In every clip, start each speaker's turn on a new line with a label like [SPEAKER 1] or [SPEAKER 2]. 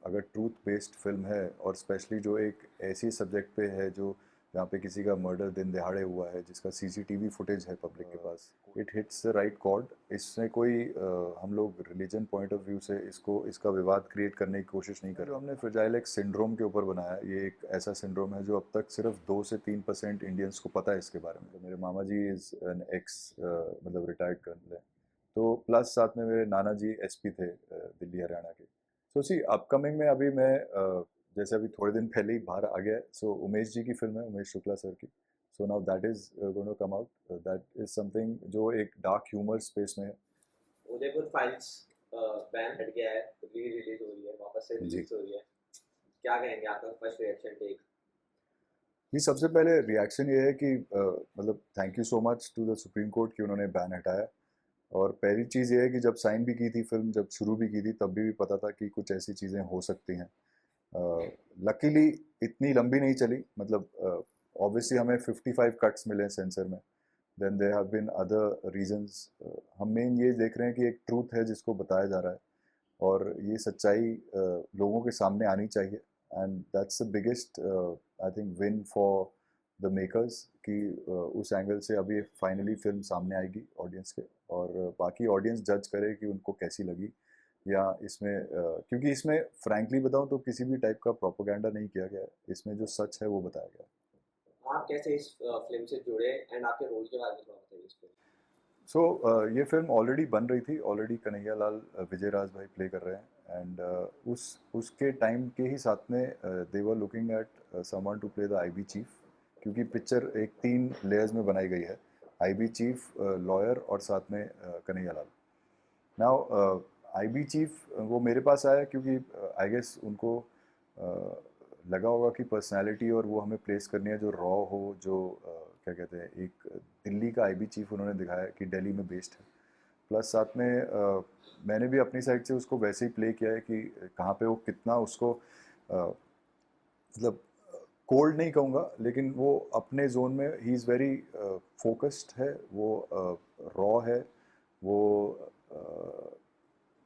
[SPEAKER 1] अगर truth based film है और स्पेशली जो एक ऐसी सब्जेक्ट पे है जो जहाँ पे किसी का मर्डर दिन दहाड़े हुआ है, जिसका सीसीटीवी फुटेज है पब्लिक के पास, it hits the right chord. इसमें कोई हम लोग रिलीजन पॉइंट ऑफ व्यू से इसका विवाद क्रिएट करने की कोशिश नहीं कर रहे। जो हमने फ्रेजाइल एक्स सिंड्रोम के ऊपर बनाया, ये एक ऐसा सिंड्रोम है जो अब तक सिर्फ 2 से 3% इंडियंस को पता है इसके बारे में। तो मेरे मामा जी इज़ एन एक्स मतलब रिटायर्ड कर्नल है, तो प्लस साथ में मेरे नाना जी एसपी थे दिल्ली हरियाणा के। सो सी अपकमिंग में अभी मैं जैसे अभी थोड़े दिन पहले ही बाहर आ गया, सो उमेश जी की फिल्म है, उमेश शुक्ला सर की। So now that is going to come out, that is something जो एक डार्क ह्यूमर स्पेस में है।
[SPEAKER 2] उदयपुर फाइल्स बैन हट गया है, री रिलीज हो रही है, वापस से
[SPEAKER 1] जी
[SPEAKER 2] रिलीज हो रही है। क्या कहेंगे, आपका फर्स्ट रिएक्शन टेक?
[SPEAKER 1] जी, सबसे पहले रिएक्शन ये है कि मतलब thank you so much to the Supreme Court कि उन्होंने बैन हटाया। और पहली चीज़ ये है कि जब साइन भी की थी फिल्म, जब शुरू भी की थी, तब भी पता था कि कुछ ऐसी चीज़ें हो सकती हैं। लकीली इतनी लंबी नहीं चली, मतलब ऑब्वियसली हमें 55 कट्स मिले सेंसर में। Then there have been other reasons. हम मेन ये देख रहे हैं कि एक ट्रूथ है जिसको बताया जा रहा है, और ये सच्चाई लोगों के सामने आनी चाहिए। And that's the biggest I think win for the makers कि उस एंगल से अभी फाइनली फिल्म सामने आएगी ऑडियंस के, और बाकी ऑडियंस जज करे कि उनको कैसी लगी। या इसमें क्योंकि इसमें फ्रैंकली बताऊं तो किसी भी टाइप का प्रोपोगंडा नहीं किया गया है, इसमें जो सच है वो बताया गया है।
[SPEAKER 2] आप कैसे इस फिल्म से जुड़े एंड आपके रोल के बारे में थोड़ा बताइए इस फिल्म।
[SPEAKER 1] सो ये फिल्म ऑलरेडी बन रही थी, ऑलरेडी कन्हैया लाल विजय राज भाई प्ले कर रहे हैं। एंड उसके टाइम के ही साथ में they were looking at someone to play the IB chief, क्योंकि पिक्चर एक 3 लेयर्स में बनाई गई है, आईबी चीफ, लॉयर और साथ में Kanhaiya Lal. Now IB chief वो मेरे पास आया क्योंकि आई गेस उनको लगा होगा कि पर्सनालिटी और वो हमें प्लेस करनी है जो रॉ हो, जो क्या कहते हैं, एक दिल्ली का आईबी चीफ उन्होंने दिखाया कि दिल्ली में बेस्ड है। प्लस साथ में मैंने भी अपनी साइड से उसको वैसे ही प्ले किया है कि कहाँ पे वो कितना उसको मतलब कोल्ड नहीं कहूँगा, लेकिन वो अपने जोन में ही इज़ वेरी फोकस्ड है, वो रॉ है, वो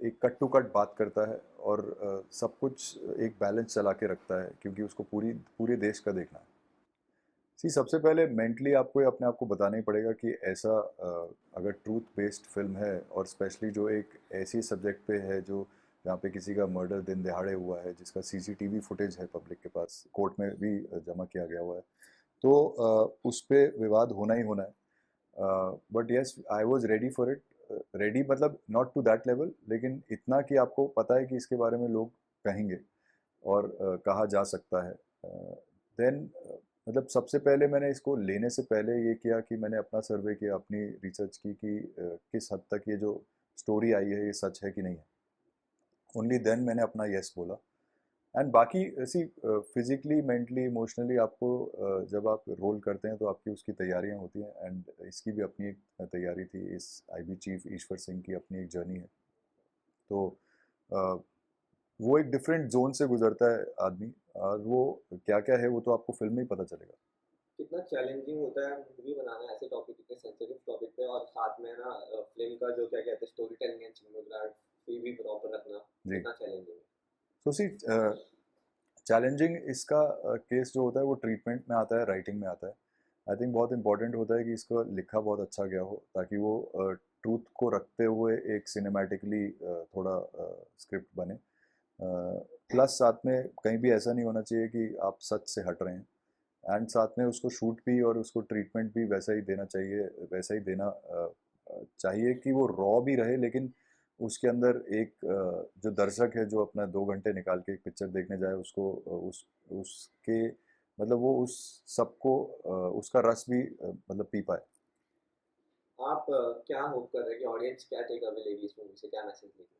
[SPEAKER 1] एक कट टू कट बात करता है, और सब कुछ एक बैलेंस चला के रखता है क्योंकि उसको पूरे देश का देखना है। सी सबसे पहले मेंटली आपको ये अपने आप को बताना ही पड़ेगा कि ऐसा अगर ट्रूथ बेस्ड फिल्म है और स्पेशली जो एक ऐसी सब्जेक्ट पे है जो जहाँ पे किसी का मर्डर दिन दहाड़े हुआ है, जिसका सीसीटीवी फुटेज है पब्लिक के पास, कोर्ट में भी जमा किया गया हुआ है, तो उस पर विवाद होना ही होना है। But yes, I was ready for it. Ready मतलब नॉट टू दैट लेवल, लेकिन इतना कि आपको पता है कि इसके बारे में लोग कहेंगे और कहा जा सकता है। देन मतलब सबसे पहले मैंने इसको लेने से पहले ये किया कि मैंने अपना सर्वे किया, अपनी रिसर्च की कि किस हद तक ये जो स्टोरी आई है ये सच है कि नहीं है। ओनली देन मैंने अपना यस बोला। एंड बाकी ऐसी फिजिकली मेंटली इमोशनली आपको जब आप रोल करते हैं तो आपकी उसकी तैयारियां होती हैं, एंड इसकी भी अपनी एक तैयारी थी। इस आईबी चीफ ईश्वर सिंह की अपनी एक जर्नी है, तो अ, वो एक डिफरेंट जोन से गुजरता है आदमी, और वो क्या क्या है वो तो आपको फिल्म में ही पता चलेगा।
[SPEAKER 2] कितना चैलेंजिंग होता है मूवी बनाना ऐसे टॉपिक, इतने सेंसिटिव टॉपिक पे, और साथ में ना फिल्म का जो क्या कहते हैं स्टोरी टेलिंग एंड सिनेमेटोग्राफी भी प्रॉपर रखना,
[SPEAKER 1] जी।
[SPEAKER 2] कितना चैलेंजिंग है?
[SPEAKER 1] तो सी चैलेंजिंग इसका केस जो होता है वो ट्रीटमेंट में आता है, राइटिंग में आता है। आई थिंक बहुत इंपॉर्टेंट होता है कि इसको लिखा बहुत अच्छा गया हो, ताकि वो ट्रूथ को रखते हुए एक सिनेमैटिकली थोड़ा स्क्रिप्ट बने। प्लस साथ में कहीं भी ऐसा नहीं होना चाहिए कि आप सच से हट रहे हैं। एंड साथ में उसको शूट भी और उसको ट्रीटमेंट भी वैसा ही देना चाहिए, वैसा ही देना चाहिए कि वो रॉ भी रहे, लेकिन उसके अंदर एक जो दर्शक है जो अपना 2 घंटे निकाल के एक पिक्चर देखने जाए, उसको उसके मतलब वो उस सबको उसका रस भी मतलब पी पाए।
[SPEAKER 2] आप क्या होप कर रहे हैं कि ऑडियंस क्या टेक अवे लेगी इस मूवी से, क्या मैसेज लेगी?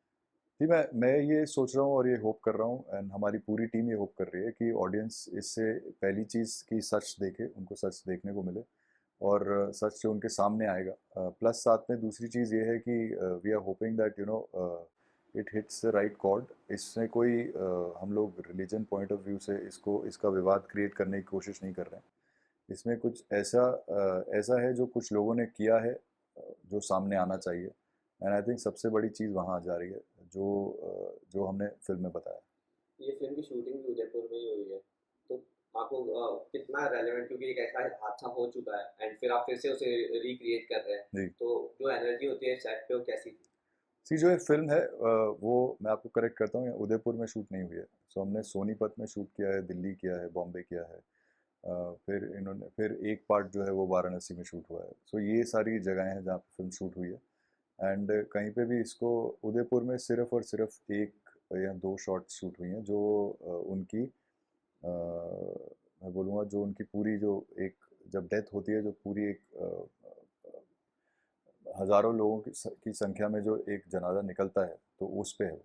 [SPEAKER 1] जी, मैं ये सोच रहा हूँ और ये होप कर रहा हूँ, एंड हमारी पूरी टीम ये होप कर रही है कि ऑडियंस इससे पहली चीज़ की सच देखे, उनको सच देखने को मिले, और सच जो उनके सामने आएगा। प्लस साथ में दूसरी चीज़ ये है कि we are hoping that it hits the right chord. इसमें कोई हम लोग रिलीजन पॉइंट ऑफ व्यू से इसका विवाद क्रिएट करने की कोशिश नहीं कर रहे हैं। इसमें कुछ ऐसा है जो कुछ लोगों ने किया है, जो सामने आना चाहिए। एंड आई थिंक सबसे बड़ी चीज़ वहाँ आ जा रही है, जो हमने फिल्म में बताया।
[SPEAKER 2] ये में ही हुई है, तो आपको कितना रेलेवेंट, क्योंकि एक ऐसा हादसा हो चुका है एंड फिर आप फिर से उसे रिक्रिएट कर रहे हैं,
[SPEAKER 1] जी।
[SPEAKER 2] तो जो एनर्जी होती है सेट पे वो कैसी थी?
[SPEAKER 1] सी जो ये फिल्म है वो मैं आपको करेक्ट करता हूँ, ये उदयपुर में शूट नहीं हुई है। सो हमने सोनीपत में शूट किया है, दिल्ली किया है, बॉम्बे किया है। फिर इन्होंने फिर एक पार्ट जो है वो वाराणसी में शूट हुआ है। सो ये सारी जगहें हैं जहाँ पे फिल्म शूट हुई है। एंड कहीं पे भी इसको उदयपुर में सिर्फ और सिर्फ एक या दो शॉट शूट हुई हैं जो उनकी मैं बोलूँगा जो उनकी पूरी जो एक जब डेथ होती है, जो पूरी एक हज़ारों लोगों की संख्या में जो एक जनाजा निकलता है, तो उस पे है वो।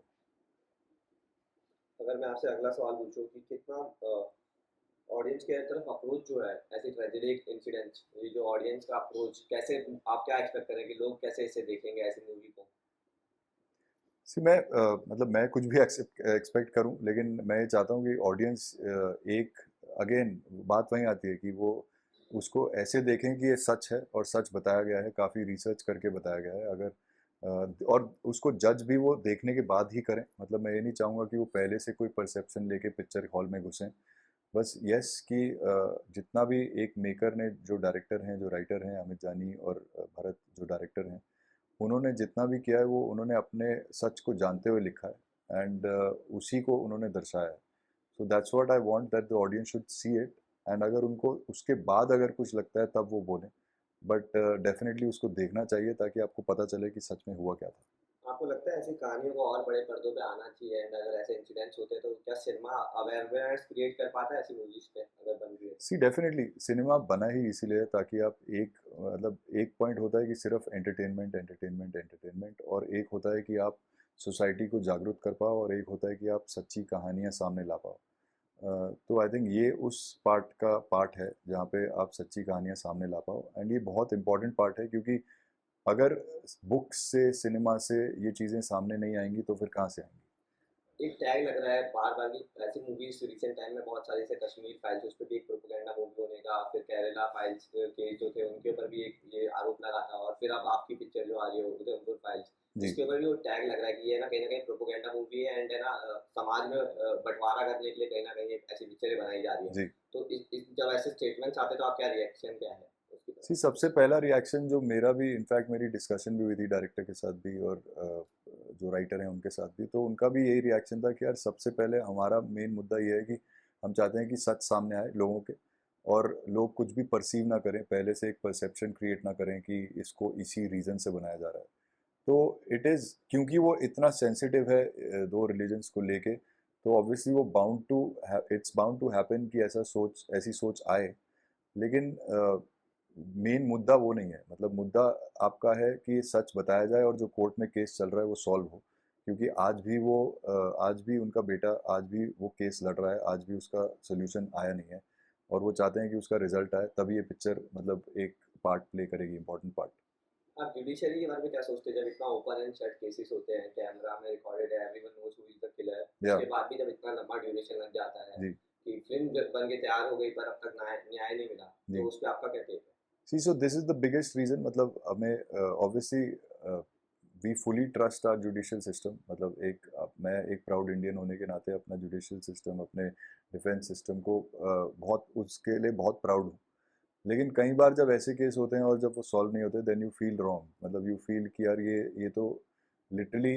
[SPEAKER 2] अगर मैं आपसे अगला सवाल पूछूं कि कितना ऑडियंस के तरफ अप्रोच जो है ऐसे ट्रेजेडिक इंसिडेंट्स, ये जो ऑडियंस का अप्रोच कैसे, आप क्या एक्सपेक्ट करें कि लोग कैसे इसे देखेंगे ऐसी मूवी को?
[SPEAKER 1] सी मैं मतलब मैं कुछ भी एक्सपेक्ट करूं, लेकिन मैं ये चाहता हूं कि ऑडियंस एक अगेन बात वहीं आती है कि वो उसको ऐसे देखें कि ये सच है और सच बताया गया है, काफ़ी रिसर्च करके बताया गया है। अगर और उसको जज भी वो देखने के बाद ही करें। मतलब मैं ये नहीं चाहूँगा कि वो पहले से कोई परसेप्शन लेके पिक्चर हॉल में घुसें। बस यस कि जितना भी एक मेकर ने, जो डायरेक्टर हैं, जो राइटर हैं, अमित जानी और भरत जो डायरेक्टर हैं, उन्होंने जितना भी किया है वो उन्होंने अपने सच को जानते हुए लिखा है एंड उसी को उन्होंने दर्शाया है। So that's what I want that the audience should see it. And अगर उनको उसके बाद अगर कुछ लगता है तब वो बोलें, बट डेफिनेटली उसको देखना चाहिए ताकि आपको पता चले कि सच में हुआ क्या था।
[SPEAKER 2] आपको लगता है ऐसी कहानियों को और बड़े पर्दों पे आना चाहिए, एंड अगर ऐसे इंसिडेंट्स होते हैं तो क्या सिनेमा अवेयरनेस क्रिएट कर पाता है ऐसी मूवीज पे अगर बन रही है?
[SPEAKER 1] सी डेफिनेटली सिनेमा बना ही इसीलिए है ताकि आप एक मतलब एक पॉइंट होता है कि सिर्फ एंटरटेनमेंट एंटरटेनमेंट एंटरटेनमेंट, और एक होता है कि आप सोसाइटी को जागरूक कर पाओ, और एक होता है कि आप सच्ची कहानियाँ सामने ला पाओ। तो आई थिंक ये उस पार्ट का पार्ट है जहाँ पे आप सच्ची कहानियाँ सामने ला पाओ, एंड ये बहुत इंपॉर्टेंट पार्ट है क्योंकि अगर बुक्स से, सिनेमा से ये चीज़ें सामने नहीं आएंगी तो फिर कहाँ से आएंगी?
[SPEAKER 2] एक टैग लग रहा है बार बार की ऐसी मूवीज रिसेंट टाइम में बहुत सारी, जैसे कश्मीर फाइल्स, उस पर भी एक प्रोपेगेंडा मूवी होने का, फिर केरला फाइल्स केस जो थे उनके ऊपर भी एक ये आरोप लगा था, और फिर अब आपकी पिक्चर जो आ रही है उधमपुर फाइल्स,
[SPEAKER 1] जी।
[SPEAKER 2] इसके ऊपर भी वो टैग लग रहा है कि ये ना कहीं प्रोपेगेंडा मूवी है, एंड है ना समाज में बंटवारा करने के लिए कहीं ना कहीं ऐसी पिक्चरें बनाई जा रही है।
[SPEAKER 1] जी।
[SPEAKER 2] तो जब ऐसे स्टेटमेंट्स आते हैं तो आप क्या रिएक्शन क्या है उसकी तरफ?
[SPEAKER 1] सी सबसे पहला रिएक्शन जो मेरा भी, इनफैक्ट मेरी डिस्कशन भी हुई थी डायरेक्टर के साथ भी और जो राइटर हैं उनके साथ भी, तो उनका भी यही रिएक्शन था कि यार सबसे पहले हमारा मेन मुद्दा ये है कि हम चाहते हैं कि सच सामने आए लोगों के, और लोग कुछ भी परसीव ना करें, पहले से एक परसेप्शन क्रिएट ना करें कि इसको इसी रीज़न से बनाया जा रहा है। तो इट इज़ क्योंकि वो इतना सेंसिटिव है दो रिलीजन्स को लेके, तो ऑब्वियसली वो इट्स बाउंड टू हैपन कि ऐसी सोच आए। लेकिन मेन मुद्दा वो नहीं है। मतलब मुद्दा आपका है कि सच बताया जाए और जो कोर्ट में केस चल रहा है वो सॉल्व हो, क्योंकि आज भी उनका बेटा आज भी वो केस लड़ रहा है, आज भी उसका सोल्यूशन आया नहीं है, और वो चाहते हैं कि उसका रिजल्ट आए, तभी ये पिक्चर मतलब एक पार्ट प्ले करेगी, इंपॉर्टेंट पार्ट।
[SPEAKER 2] आप जुडिशरी के बारे में क्या सोचते हैं जब इतना ओपन एंड शट केसेस होते हैं, कैमरा में रिकॉर्डेड है, everyone knows who is the killer,
[SPEAKER 1] या
[SPEAKER 2] उसके बाद भी जब इतना लंबा ड्यूरेशन लग जाता है
[SPEAKER 1] जी।
[SPEAKER 2] कि फिल्म जब बन के तैयार हो गई पर अब तक न्याय नहीं मिला, तो
[SPEAKER 1] जी।
[SPEAKER 2] उस पे आपका क्या टेक है?
[SPEAKER 1] See so this is the biggest reason. मतलब हमें obviously we fully trust our judicial system. मतलब मैं एक प्राउड इंडियन होने के नाते अपना जुडिशियल सिस्टम, अपने डिफेंस सिस्टम को बहुत, उसके लिए बहुत प्राउड हूँ। लेकिन कई बार जब ऐसे केस होते हैं और जब वो सॉल्व नहीं होते, देन यू फील रॉन्ग। मतलब यू फील कि यार ये तो लिटरली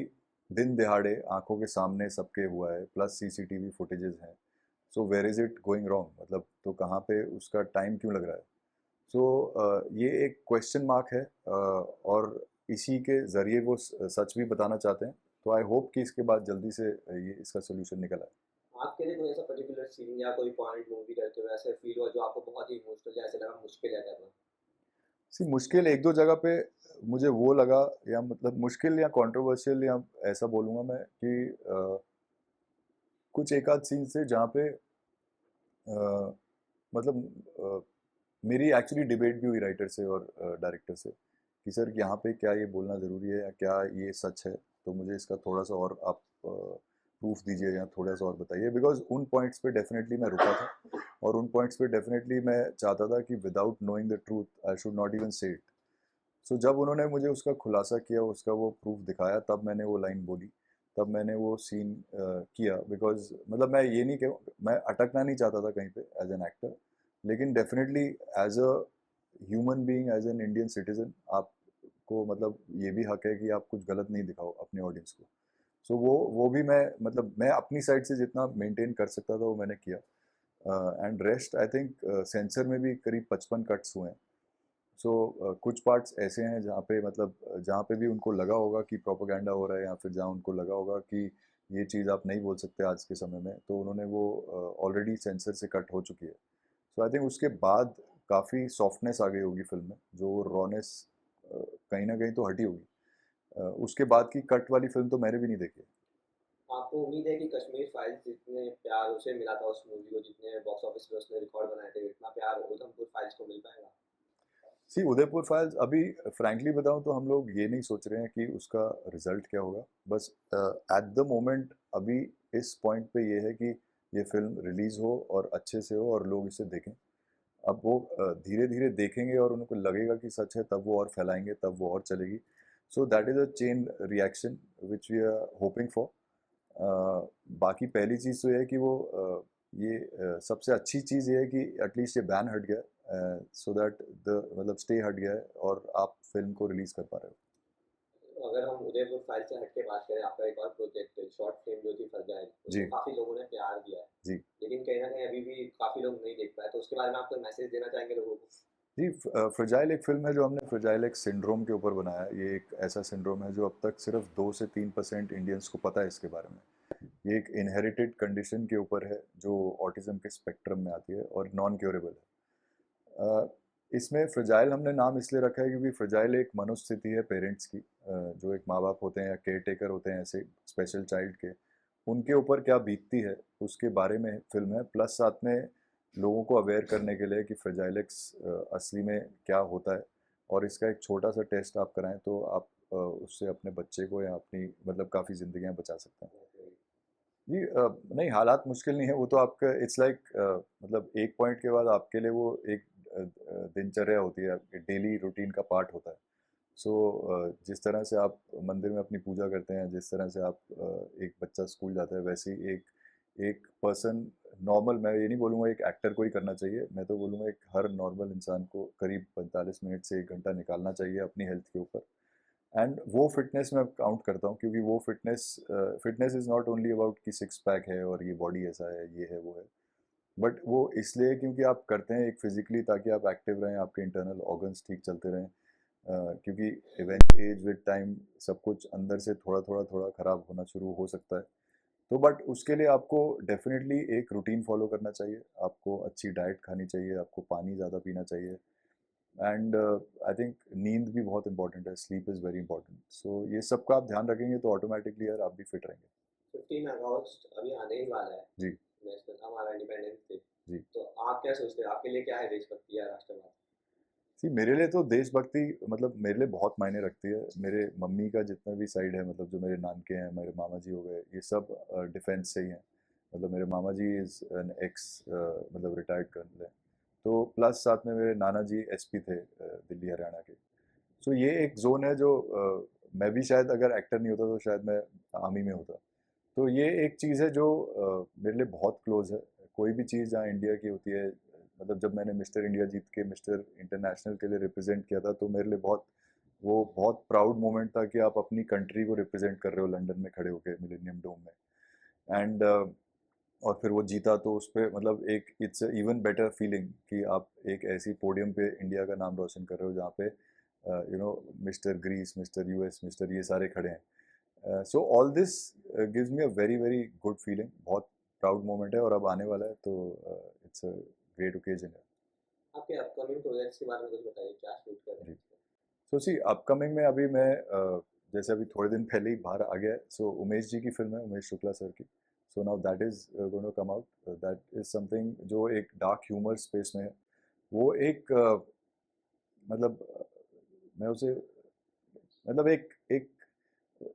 [SPEAKER 1] दिन दिहाड़े आंखों के सामने सबके हुआ है, प्लस सीसीटीवी फुटेजेस हैं। So where is it going wrong? मतलब तो कहाँ पे उसका टाइम क्यों लग रहा है? सो ये एक क्वेश्चन मार्क है, और इसी के ज़रिए वो सच भी बताना चाहते हैं। तो आई होप कि इसके बाद जल्दी से ये इसका सोल्यूशन निकल आए।
[SPEAKER 2] आपके लिए कोई ऐसा पर्टिकुलर सीन या कोई पॉइंट मूवी करते हुए ऐसे फील हुआ जो आपको बहुत ही इमोशनल, जैसे लगा मुश्किल है करना?
[SPEAKER 1] सी मुश्किल एक दो जगह पे मुझे वो लगा, या मतलब मुश्किल या कंट्रोवर्शियल, या ऐसा बोलूँगा मैं कि कुछ एक आध सीन से जहाँ पे अ, मतलब मेरी एक्चुअली डिबेट भी हुई राइटर से और डायरेक्टर से कि सर यहाँ पे क्या ये बोलना ज़रूरी है, या क्या ये सच है? तो मुझे इसका थोड़ा सा और आप प्रूफ दीजिए या थोड़ा सा और बताइए, बिकॉज उन पॉइंट्स पे डेफिनेटली मैं रुका था, और उन पॉइंट्स पे डेफिनेटली मैं चाहता था कि without knowing the truth I should not even से इट। सो जब उन्होंने मुझे उसका खुलासा किया, उसका वो प्रूफ दिखाया, तब मैंने वो लाइन बोली। तब मैंने वो सीन किया, बिकॉज मतलब मैं ये नहीं कहूँ, मैं अटकना नहीं चाहता था कहीं पे एज एन एक्टर, लेकिन definitely as a human being, as an Indian citizen, आपको मतलब ये भी हक है कि आप कुछ गलत नहीं दिखाओ अपने ऑडियंस को। सो वो भी मैं मतलब मैं अपनी साइड से जितना मेंटेन कर सकता था वो मैंने किया। And rest I think sensor में भी करीब 55 कट्स हुए हैं। सो कुछ पार्ट्स ऐसे हैं जहाँ पे मतलब जहाँ पे भी उनको लगा होगा कि प्रोपेगेंडा हो रहा है, या फिर जहाँ उनको लगा होगा कि ये चीज़ आप नहीं बोल सकते आज के समय में, तो उन्होंने वो ऑलरेडी सेंसर से कट हो चुकी है। सो आई थिंक उसके बाद काफ़ी सॉफ्टनेस आ गई होगी फिल्म में, जो रॉनेस कहीं ना कहीं तो हटी होगी। उसके बाद की कट वाली फिल्म तो मैंने भी नहीं देखी।
[SPEAKER 2] आपको उम्मीद है कि कश्मीर फाइल्स जितने प्यार उसे मिला था उस मूवी को, जितने बॉक्स ऑफिस पे उसने रिकॉर्ड बनाए थे, इतना प्यार उधमपुर फाइल्स को मिल पाएगा?
[SPEAKER 1] सी उदयपुर फाइल्स अभी फ्रैंकली बताऊं तो हम लोग ये नहीं सोच रहे हैं कि उसका रिजल्ट क्या होगा। बस एट द मोमेंट अभी इस पॉइंट पे ये है कि ये फिल्म रिलीज़ हो और अच्छे से हो और लोग इसे देखें। अब वो धीरे धीरे देखेंगे और उनको लगेगा कि सच है, तब वो और फैलाएंगे, तब वो और चलेगी। So that is a chain reaction which we are hoping for. बाकी पहली चीज़ तो ये है कि वो ये सबसे अच्छी चीज़ ये है कि एटलीस्ट ये बैन हट गया, सो दैट द मतलब स्टे हट गया है और आप फिल्म को रिलीज़ कर पा रहे हो।
[SPEAKER 2] अगर हम उदयपुर फाइल से हट के बात करें, आपका एक और प्रोजेक्ट है शॉर्ट फिल्म जो थी फरजाइल,
[SPEAKER 1] जी।
[SPEAKER 2] उसको काफ़ी लोगों ने प्यार दिया है,
[SPEAKER 1] जी।
[SPEAKER 2] लेकिन कहीं ना कहीं अभी भी काफ़ी लोग नहीं देख पाए, तो उसके बारे में आप कोई मैसेज देना चाहेंगे लोगों को?
[SPEAKER 1] जी, फ्रजाइल एक फिल्म है जो हमने फ्रजाइल एक सिंड्रोम के ऊपर बनाया है। ये एक ऐसा सिंड्रोम है जो अब तक सिर्फ 2 से 3% इंडियंस को पता है इसके बारे में। ये एक इनहेरिटेड कंडीशन के ऊपर है जो ऑटिज्म के स्पेक्ट्रम में आती है और नॉन क्योरेबल है। इसमें फ्रजाइल हमने नाम इसलिए रखा है क्योंकि फ्रजाइल एक मनोस्थिति है पेरेंट्स की, जो एक माँ बाप होते हैं या केयर टेकर होते हैं ऐसे स्पेशल चाइल्ड के, उनके ऊपर क्या बीतती है उसके बारे में फिल्म है। प्लस साथ में लोगों को अवेयर करने के लिए कि फ्रजाइलेक्स असली में क्या होता है, और इसका एक छोटा सा टेस्ट आप कराएं तो आप उससे अपने बच्चे को या अपनी मतलब काफ़ी ज़िंदगियां बचा सकते हैं। जी, नहीं हालात मुश्किल नहीं है, वो तो आपका इट्स लाइक मतलब एक पॉइंट के बाद आपके लिए वो एक दिनचर्या होती है, आपके डेली रूटीन का पार्ट होता है। सो जिस तरह से आप मंदिर में अपनी पूजा करते हैं, जिस तरह से आप एक बच्चा स्कूल जाता है, वैसे ही एक एक पर्सन नॉर्मल, मैं ये नहीं बोलूँगा एक एक्टर को ही करना चाहिए, मैं तो बोलूँगा एक हर नॉर्मल इंसान को करीब 45 मिनट से 1 घंटा निकालना चाहिए अपनी हेल्थ के ऊपर। एंड वो फिटनेस मैं काउंट करता हूँ क्योंकि वो fitness fitness is not only about कि सिक्स पैक है और ये बॉडी ऐसा है, ये है, वो है, बट वो इसलिए क्योंकि आप करते हैं एक फिजिकली ताकि आप एक्टिव रहें, आपके इंटरनल ऑर्गन्स ठीक चलते रहें। क्योंकि इवेंट एज विद टाइम सब कुछ अंदर से थोड़ा थोड़ा थोड़ा ख़राब होना शुरू हो सकता है। तो बट उसके लिए आपको डेफिनेटली एक रूटीन फॉलो करना चाहिए, आपको अच्छी डाइट खानी चाहिए, आपको पानी ज़्यादा पीना चाहिए, एंड आई थिंक नींद भी बहुत इंपॉर्टेंट है, स्लीप इज़ वेरी इंपॉर्टेंट। सो ये सब का आप ध्यान रखेंगे तो ऑटोमेटिकली यार आप भी फिट रहेंगे।
[SPEAKER 2] 15 अगस्त अभी आने ही वाला है,
[SPEAKER 1] जी।
[SPEAKER 2] नेशनल हमारा इंडिपेंडेंस डे।
[SPEAKER 1] जी।
[SPEAKER 2] तो आप क्या सोचते हैं, आपके लिए क्या है देशभक्ति या राष्ट्रवाद?
[SPEAKER 1] सी मेरे लिए तो देशभक्ति मतलब मेरे लिए बहुत मायने रखती है। मेरे मम्मी का जितना भी साइड है, मतलब जो मेरे नानके हैं, मेरे मामा जी हो गए, ये सब डिफेंस से ही हैं। मतलब मेरे मामा जी इज़ एन एक्स मतलब रिटायर्ड कर्नल है। तो प्लस साथ में मेरे नाना जी एसपी थे दिल्ली हरियाणा के। सो ये एक जोन है जो मैं भी शायद अगर एक्टर नहीं होता तो शायद मैं आर्मी में होता। तो ये एक चीज़ है जो मेरे लिए बहुत क्लोज है। कोई भी चीज़ जहाँ इंडिया की होती है, मतलब जब मैंने मिस्टर इंडिया जीत के मिस्टर इंटरनेशनल के लिए रिप्रेजेंट किया था, तो मेरे लिए बहुत वो बहुत प्राउड मोमेंट था कि आप अपनी कंट्री को रिप्रेजेंट कर रहे हो लंदन में खड़े होकर मिलेनियम डोम में। एंड और फिर वो जीता तो उस पर मतलब एक इट्स इवन बेटर फीलिंग कि आप एक ऐसी पोडियम पे इंडिया का नाम रोशन कर रहे हो जहाँ पे mister Greece, mister U S, mister ये सारे खड़े हैं। So all this gives me a very very good feeling. बहुत प्राउड मोमेंट है और अब आने वाला है, तो इट्स अ ग्रेट ओकेजन है।
[SPEAKER 2] आपके अपकमिंग प्रोजेक्ट्स के बारे में कुछ बताइए, क्या शूट कर रहे
[SPEAKER 1] जी।
[SPEAKER 2] हैं?
[SPEAKER 1] सो सी अपकमिंग में अभी मैं जैसे अभी थोड़े दिन पहले ही बाहर आ गया है, सो उमेश जी की फिल्म है, उमेश शुक्ला सर की। So now that is going to come out. That is something जो एक डार्क ह्यूमर स्पेस में है। वो एक मतलब मैं उसे मतलब एक एक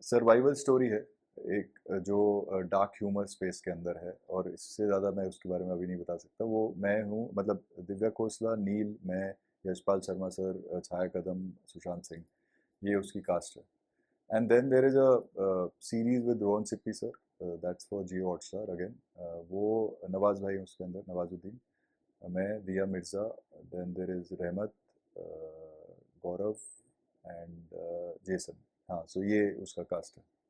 [SPEAKER 1] सर्वाइवल स्टोरी है, एक जो डार्क ह्यूमर स्पेस के अंदर है, और इससे ज़्यादा मैं उसके बारे में अभी नहीं बता सकता। वो मैं हूँ मतलब दिव्या खोसला, नील, मैं, यशपाल शर्मा सर, छाया कदम, सुशांत सिंह, ये उसकी कास्ट है। And then there is a series with Rohan Sippy sir. That's for Jio Hotstar again. वो नवाज भाई हैं उसके अंदर, नवाजुद्दीन, मैं, दिया मिर्ज़ा, then there is रहमत, गौरव एंड जेसन. हाँ, so ये उसका कास्ट है.